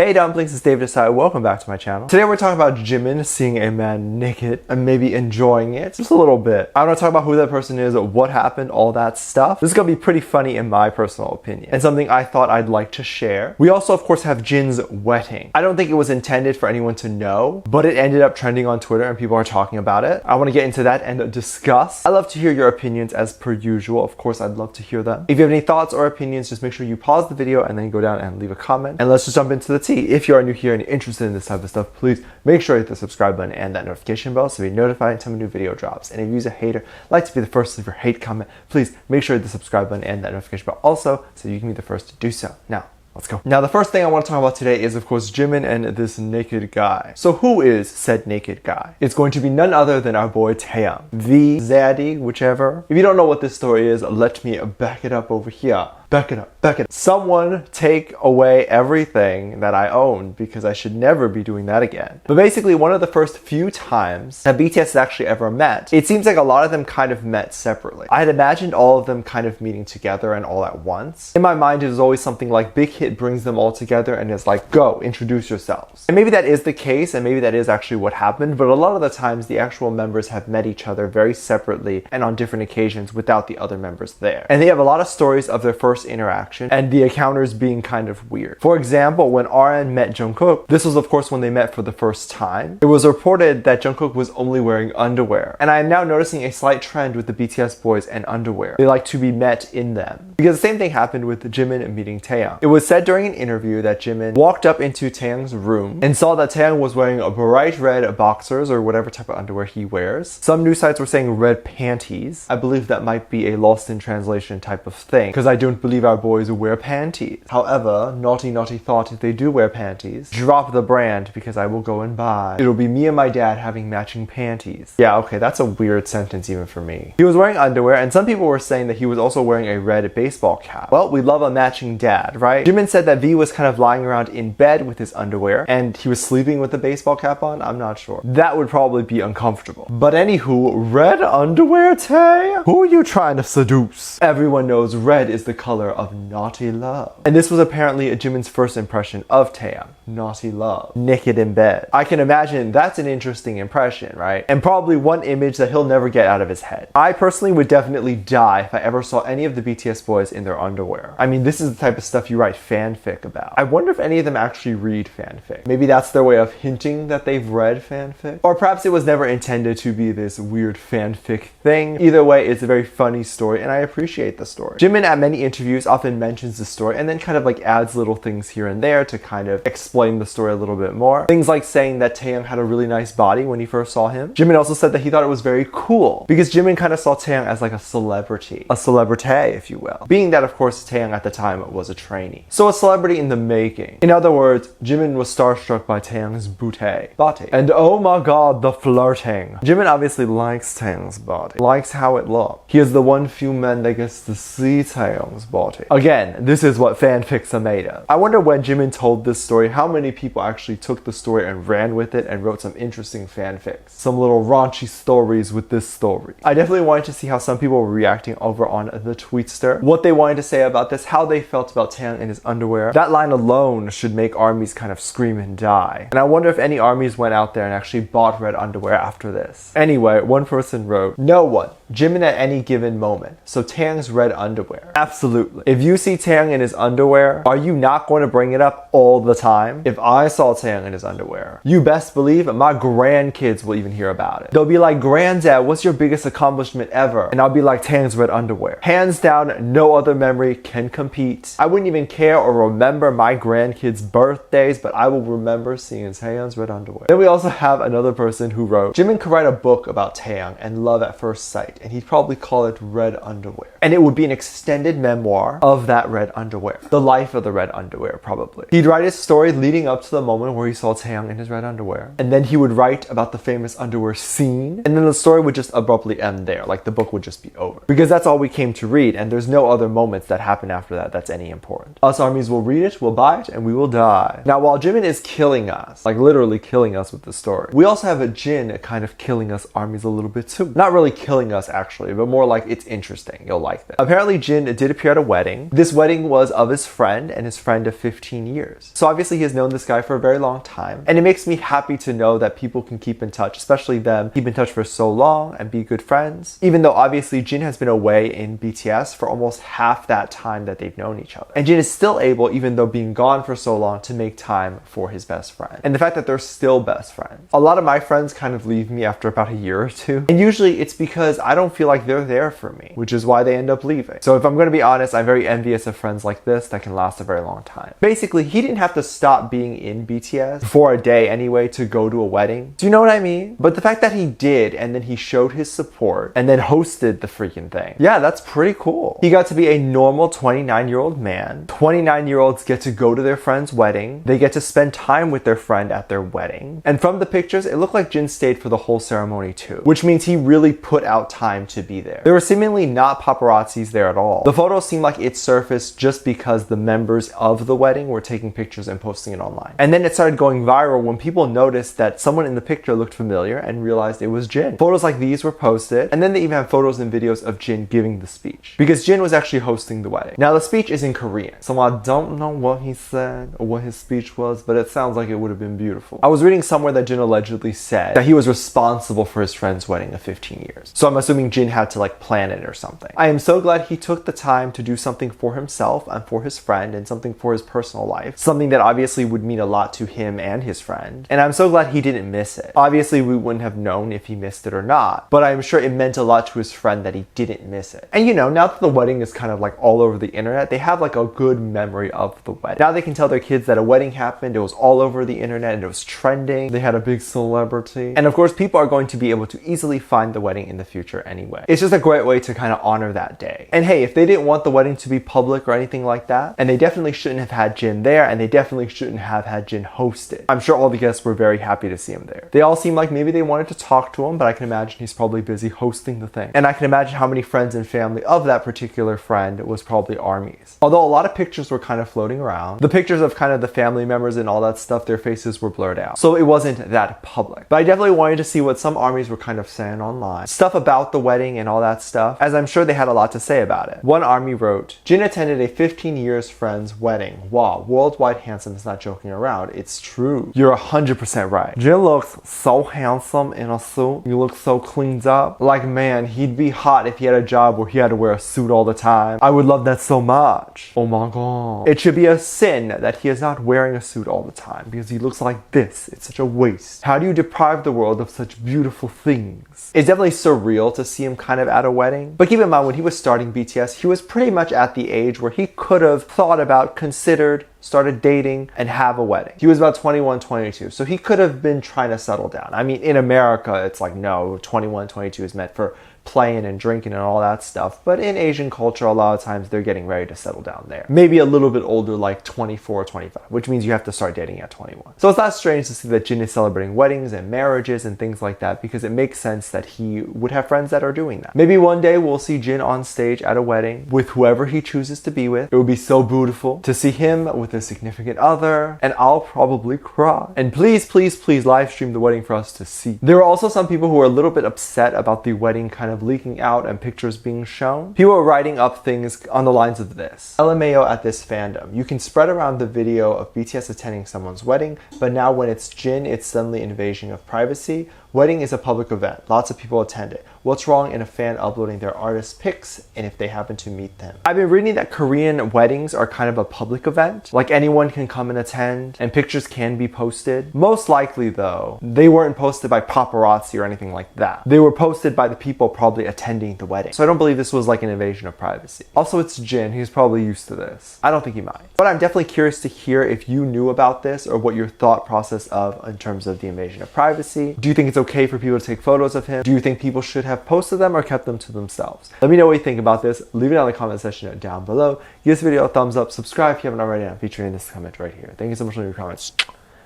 Hey dumplings, it's David Asai. Welcome back to my channel. Today we're talking about Jimin seeing a man naked and maybe enjoying it just a little bit. I want to talk about who that person is, what happened, all that stuff. This is going to be pretty funny in my personal opinion and something I thought I'd like to share. We also of course have Jins Wedding. I don't think it was intended for anyone to know, but it ended up trending on Twitter and people are talking about it. I want to get into that and discuss. I love to hear your opinions as per usual. Of course, I'd love to hear them. If you have any thoughts or opinions, just make sure you pause the video and then go down and leave a comment. And let's just jump into the tea. If you are new here and you're interested in this type of stuff, please make sure you hit the subscribe button and that notification bell so you're notified anytime a new video drops. And if you're a hater, like to be the first to leave your hate comment, please make sure you hit the subscribe button and that notification bell also so you can be the first to do so. Now, let's go. Now, the first thing I want to talk about today is, of course, Jimin and this naked guy. So who is said naked guy? It's going to be none other than our boy Taeyang, the zaddy, whichever. If you don't know what this story is, let me back it up over here. Back it up, back it up. Someone take away everything that I own because I should never be doing that again. But basically, one of the first few times that BTS has actually ever met, it seems like a lot of them kind of met separately. I had imagined all of them kind of meeting together and all at once. In my mind, it was always something like Big Hit brings them all together and is like, go, introduce yourselves. And maybe that is the case and maybe that is actually what happened, but a lot of the times the actual members have met each other very separately and on different occasions without the other members there. And they have a lot of stories of their first interaction and the encounters being kind of weird. For example, when RM met Jungkook, this was of course when they met for the first time. It was reported that Jungkook was only wearing underwear. And I am now noticing a slight trend with the BTS boys and underwear. They like to be met in them. Because the same thing happened with Jimin meeting Taeyang. It was said during an interview that Jimin walked up into Taeyang's room and saw that Taeyang was wearing a bright red boxers or whatever type of underwear he wears. Some news sites were saying red panties. I believe that might be a lost in translation type of thing because I don't believe our boys wear panties. However, naughty thought, if they do wear panties, drop the brand because I will go and buy. It'll be me and my dad having matching panties. Yeah, okay, that's a weird sentence even for me. He was wearing underwear and some people were saying that he was also wearing a red baseball cap. Well, we love a matching dad, right? Jimin said that V was kind of lying around in bed with his underwear and he was sleeping with the baseball cap on. I'm not sure. That would probably be uncomfortable. But anywho, red underwear, Tay? Who are you trying to seduce? Everyone knows red is the color of naughty love. And this was apparently Jimin's first impression of Taeyang. Naughty love. Naked in bed. I can imagine that's an interesting impression, right? And probably one image that he'll never get out of his head. I personally would definitely die if I ever saw any of the BTS boys in their underwear. I mean, this is the type of stuff you write fanfic about. I wonder if any of them actually read fanfic. Maybe that's their way of hinting that they've read fanfic. Or perhaps it was never intended to be this weird fanfic thing. Either way, it's a very funny story and I appreciate the story. Jimin at many interviews often mentions the story and then kind of like adds little things here and there to kind of explain the story a little bit more. Things like saying that Taeyang had a really nice body when he first saw him. Jimin also said that he thought it was very cool because Jimin kind of saw Taeyang as like a celebrity. A celebrity, if you will. Being that of course Taeyang at the time was a trainee. So a celebrity in the making. In other words, Jimin was starstruck by Taeyang's body. And oh my god, the flirting. Jimin obviously likes Taeyang's body. Likes how it looks. He is the one few men that gets to see Taeyang's body. Again, this is what fanfics are made of. I wonder when Jimin told this story, how many people actually took the story and ran with it and wrote some interesting fanfics. Some little raunchy stories with this story. I definitely wanted to see how some people were reacting over on the Tweetster. What they wanted to say about this, how they felt about Taeyang in his underwear. That line alone should make armies kind of scream and die. And I wonder if any armies went out there and actually bought red underwear after this. Anyway, one person wrote, no one. Jimin at any given moment. So Taeyang's red underwear. Absolutely. If you see Taeyang in his underwear, are you not going to bring it up all the time? If I saw Taeyang in his underwear, you best believe my grandkids will even hear about it. They'll be like, granddad, what's your biggest accomplishment ever? And I'll be like, Taeyang's red underwear. Hands down, no other memory can compete. I wouldn't even care or remember my grandkids' birthdays, but I will remember seeing Taeyang's red underwear. Then we also have another person who wrote, Jimin could write a book about Taeyang and love at first sight, and he'd probably call it Red Underwear. And it would be an extended memoir of that red underwear. The life of the red underwear, probably. He'd write his story leading up to the moment where he saw Taeyang in his red underwear. And then he would write about the famous underwear scene. And then the story would just abruptly end there. Like the book would just be over. Because that's all we came to read, and there's no other moments that happen after that that's any important. Us armies will read it, we'll buy it, and we will die. Now, while Jimin is killing us, like literally killing us with the story, we also have a Jin kind of killing us armies a little bit too. Not really killing us actually, but more like it's interesting. You'll like that. Apparently Jin did appear at a wedding. This wedding was of his friend and his friend of 15 years. So obviously he has known this guy for a very long time. And it makes me happy to know that people can keep in touch, especially them, keep in touch for so long and be good friends. Even though obviously Jin has been away in BTS for almost half that time that they've known each other. And Jin is still able, even though being gone for so long, to make time for his best friend. And the fact that they're still best friends. A lot of my friends kind of leave me after about a year or two. And usually it's because I don't feel like they're there for me, which is why they end up leaving. So if I'm going to be honest, I'm very envious of friends like this that can last a very long time. Basically, he didn't have to stop being in BTS for a day anyway to go to a wedding. Do you know what I mean? But the fact that he did, and then he showed his support and then hosted the freaking thing. Yeah, that's pretty cool. He got to be a normal 29-year-old man. 29-year-olds get to go to their friend's wedding. They get to spend time with their friend at their wedding. And from the pictures, it looked like Jin stayed for the whole ceremony too, which means he really put out time to be there. There were seemingly not paparazzis there at all. The photos seemed like it surfaced just because the members of the wedding were taking pictures and posting it online. And then it started going viral when people noticed that someone in the picture looked familiar and realized it was Jin. Photos like these were posted, and then they even have photos and videos of Jin giving the speech, because Jin was actually hosting the wedding. Now the speech is in Korean, so I don't know what he said or what his speech was, but it sounds like it would have been beautiful. I was reading somewhere that Jin allegedly said that he was responsible for his friend's wedding of 15 years. So I'm assuming Jin had to like plan it or something. I am so glad he took the time to do something for himself and for his friend and something for his personal life. Something that obviously would mean a lot to him and his friend. And I'm so glad he didn't miss it. Obviously we wouldn't have known if he missed it or not, but I'm sure it meant a lot to his friend that he didn't miss it. And you know, now that the wedding is kind of like all over the internet, they have like a good memory of the wedding. Now they can tell their kids that a wedding happened, it was all over the internet and it was trending. They had a big celebrity. And of course people are going to be able to easily find the wedding in the future anyway. It's just a great way to kind of honor that day. And hey, if they didn't want the wedding to be public or anything like that, and they definitely shouldn't have had Jin there, and they definitely shouldn't have had Jin host it. I'm sure all the guests were very happy to see him there. They all seemed like maybe they wanted to talk to him, but I can imagine he's probably busy hosting the thing. And I can imagine how many friends and family of that particular friend was probably armies. Although a lot of pictures were kind of floating around. The pictures of kind of the family members and all that stuff, their faces were blurred out. So it wasn't that public. But I definitely wanted to see what some armies were kind of saying online. Stuff about the wedding and all that stuff, as I'm sure they had a lot to say about it. One army wrote, Jin attended a 15 years friend's wedding. Wow, worldwide handsome is not joking around. It's true. You're 100% right. Jin looks so handsome in a suit. He looks so cleaned up. Like, man, he'd be hot if he had a job where he had to wear a suit all the time. I would love that so much. Oh my god. It should be a sin that he is not wearing a suit all the time, because he looks like this. It's such a waste. How do you deprive the world of such beautiful things? It's definitely surreal to see him kind of at a wedding. But keep in mind, when he was starting BTS, he was pretty much at the age where he could have thought about, considered, started dating, and have a wedding. He was about 21, 22, so he could have been trying to settle down. I mean, in America, it's like, no, 21, 22 is meant for playing and drinking and all that stuff. But in Asian culture, a lot of times they're getting ready to settle down there. Maybe a little bit older, like 24 or 25, which means you have to start dating at 21. So it's not strange to see that Jin is celebrating weddings and marriages and things like that, because it makes sense that he would have friends that are doing that. Maybe one day we'll see Jin on stage at a wedding with whoever he chooses to be with. It would be so beautiful to see him with a significant other, and I'll probably cry. And please, please, please live stream the wedding for us to see. There were also some people who were a little bit upset about the wedding kind of leaking out and pictures being shown. People were writing up things on the lines of this. LMAO at this fandom. You can spread around the video of BTS attending someone's wedding, but now when it's Jin, it's suddenly invasion of privacy. Wedding is a public event. Lots of people attend it. What's wrong in a fan uploading their artist pics and if they happen to meet them? I've been reading that Korean weddings are kind of a public event. Like anyone can come and attend and pictures can be posted. Most likely though, they weren't posted by paparazzi or anything like that. They were posted by the people probably attending the wedding. So I don't believe this was like an invasion of privacy. Also, it's Jin. He's probably used to this. I don't think he minds. But I'm definitely curious to hear if you knew about this or what your thought process of in terms of the invasion of privacy. Do you think it's okay for people to take photos of him? Do you think people should have posted them or kept them to themselves? Let me know what you think about this. Leave it down in the comment section down below. Give this video a thumbs up. Subscribe if you haven't already. I'm featuring this comment right here. Thank you so much for your comments.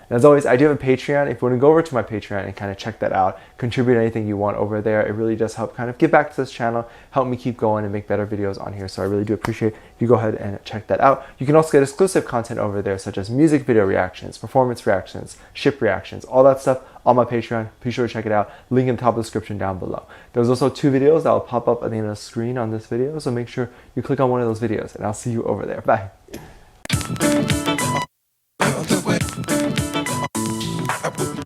And as always, I do have a Patreon. If you want to go over to my Patreon and kind of check that out, contribute anything you want over there, it really does help kind of give back to this channel, help me keep going and make better videos on here. So I really do appreciate if you go ahead and check that out. You can also get exclusive content over there, such as music video reactions, performance reactions, ship reactions, all that stuff on my Patreon. Be sure to check it out. Link in the top of the description down below. There's also 2 videos that will pop up at the end of the screen on this video, so make sure you click on one of those videos, and I'll see you over there. Bye. I put